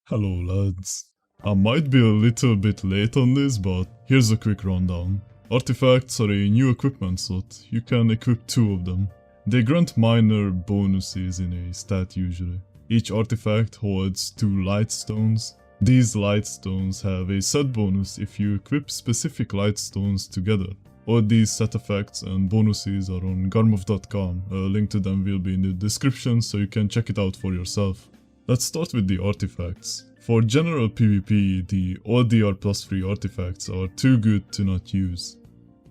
Hello lads. I might be a little bit late on this, but here's a quick rundown. Artifacts are a new equipment slot. You can equip 2 of them. They grant minor bonuses in a stat usually. Each artifact holds 2 Lightstones. These Lightstones have a set bonus if you equip specific Lightstones together. All these set effects and bonuses are on garmoth.com. A link to them will be in the description so you can check it out for yourself. Let's start with the artifacts. For general PvP, the all DR plus 3 artifacts are too good to not use.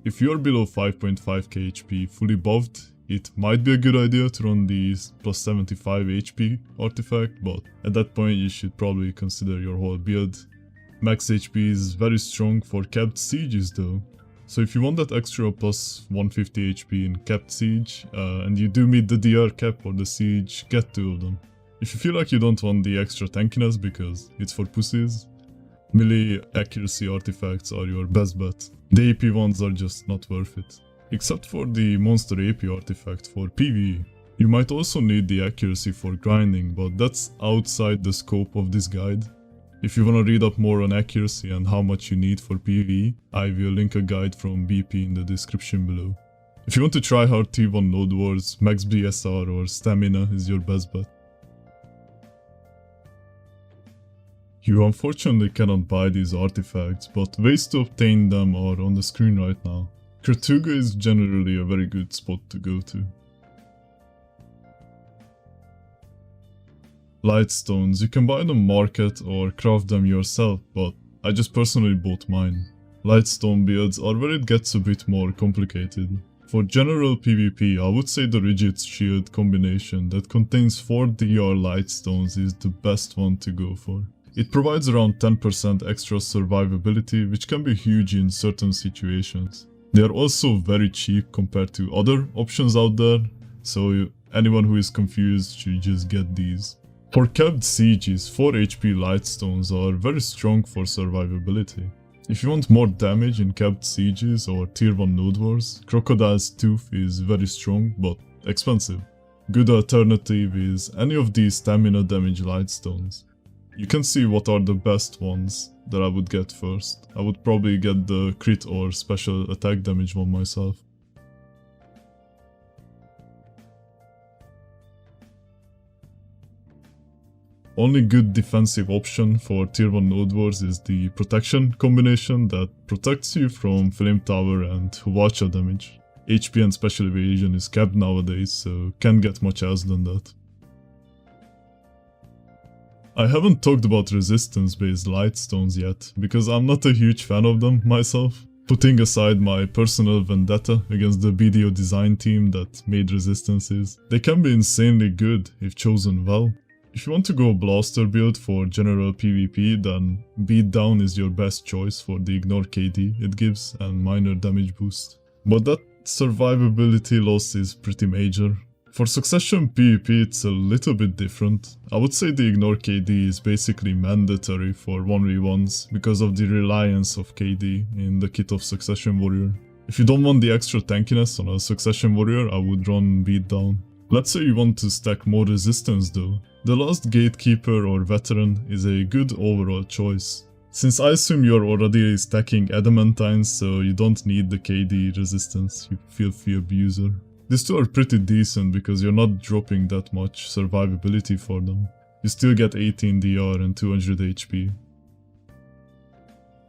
If you're below 5.5k HP fully buffed, it might be a good idea to run the plus 75 HP artifact, but at that point you should probably consider your whole build. Max HP is very strong for capped sieges though. So if you want that extra plus 150 HP in capped siege, and you do meet the DR cap for the siege, get 2 of them. If you feel like you don't want the extra tankiness because it's for pussies, melee accuracy artifacts are your best bet. The AP ones are just not worth it. Except for the monster AP artifact for PvE. You might also need the accuracy for grinding, but that's outside the scope of this guide. If you wanna read up more on accuracy and how much you need for PvE, I will link a guide from BP in the description below. If you want to try hard T1 Node Wars, Max BSR or Stamina is your best bet. You unfortunately cannot buy these artifacts, but ways to obtain them are on the screen right now. Kratuga is generally a very good spot to go to. Lightstones, you can buy them market or craft them yourself, but I just personally bought mine. Lightstone builds are where it gets a bit more complicated. For general PvP, I would say the rigid shield combination that contains 4 DR Lightstones is the best one to go for. It provides around 10% extra survivability, which can be huge in certain situations. They are also very cheap compared to other options out there, so anyone who is confused should just get these. For capped sieges, 4 HP Lightstones are very strong for survivability. If you want more damage in capped sieges or tier 1 node wars, Crocodile's Tooth is very strong but expensive. Good alternative is any of these stamina damage Lightstones. You can see what are the best ones that I would get first. I would probably get the crit or special attack damage one myself. Only good defensive option for tier 1 node wars is the protection combination that protects you from flame tower and Huwacha damage. HP and special evasion is capped nowadays, so can't get much else than that. I haven't talked about resistance based Lightstones yet, because I'm not a huge fan of them myself. Putting aside my personal vendetta against the BDO design team that made resistances, they can be insanely good if chosen well. If you want to go blaster build for general PvP, then beatdown is your best choice for the ignore KD it gives and minor damage boost. But that survivability loss is pretty major. For succession PvP it's a little bit different. I would say the ignore KD is basically mandatory for 1v1s because of the reliance of KD in the kit of succession warrior. If you don't want the extra tankiness on a succession warrior, I would run beatdown. Let's say you want to stack more resistance though. The last gatekeeper or veteran is a good overall choice. Since I assume you're already stacking adamantines, so you don't need the KD resistance, you filthy abuser. These 2 are pretty decent because you're not dropping that much survivability for them. You still get 18 DR and 200 HP.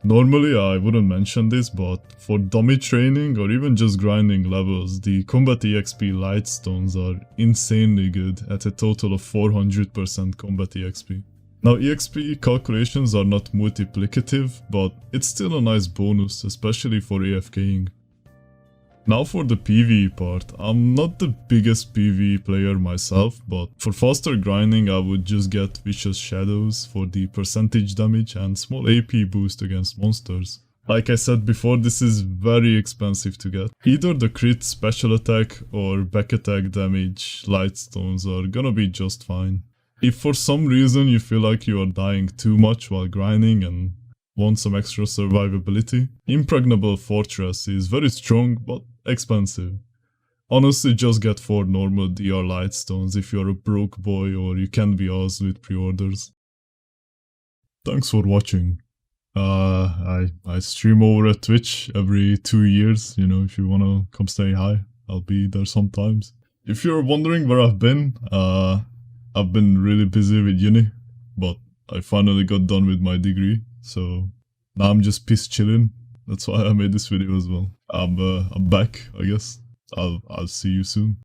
Normally I wouldn't mention this, but for dummy training or even just grinding levels, the combat Exp Lightstones are insanely good at a total of 400% combat EXP. Now EXP calculations are not multiplicative, but it's still a nice bonus, especially for AFKing. Now for the PvE part, I'm not the biggest PvE player myself, but for faster grinding I would just get Vicious Shadows for the percentage damage and small AP boost against monsters. Like I said before, this is very expensive to get. Either the crit special attack or back attack damage Lightstones are gonna be just fine. If for some reason you feel like you are dying too much while grinding and want some extra survivability, Impregnable Fortress is very strong but expensive. Honestly, just get 4 normal DR Lightstones if you're a broke boy or you can't be arsed with pre-orders. thanks for watching. I stream over at Twitch every 2 years, you know, if you wanna come say hi, I'll be there sometimes. If you're wondering where I've been really busy with uni, but I finally got done with my degree, so now I'm just peace chilling. That's why I made this video as well. I'm back, I guess. I'll see you soon.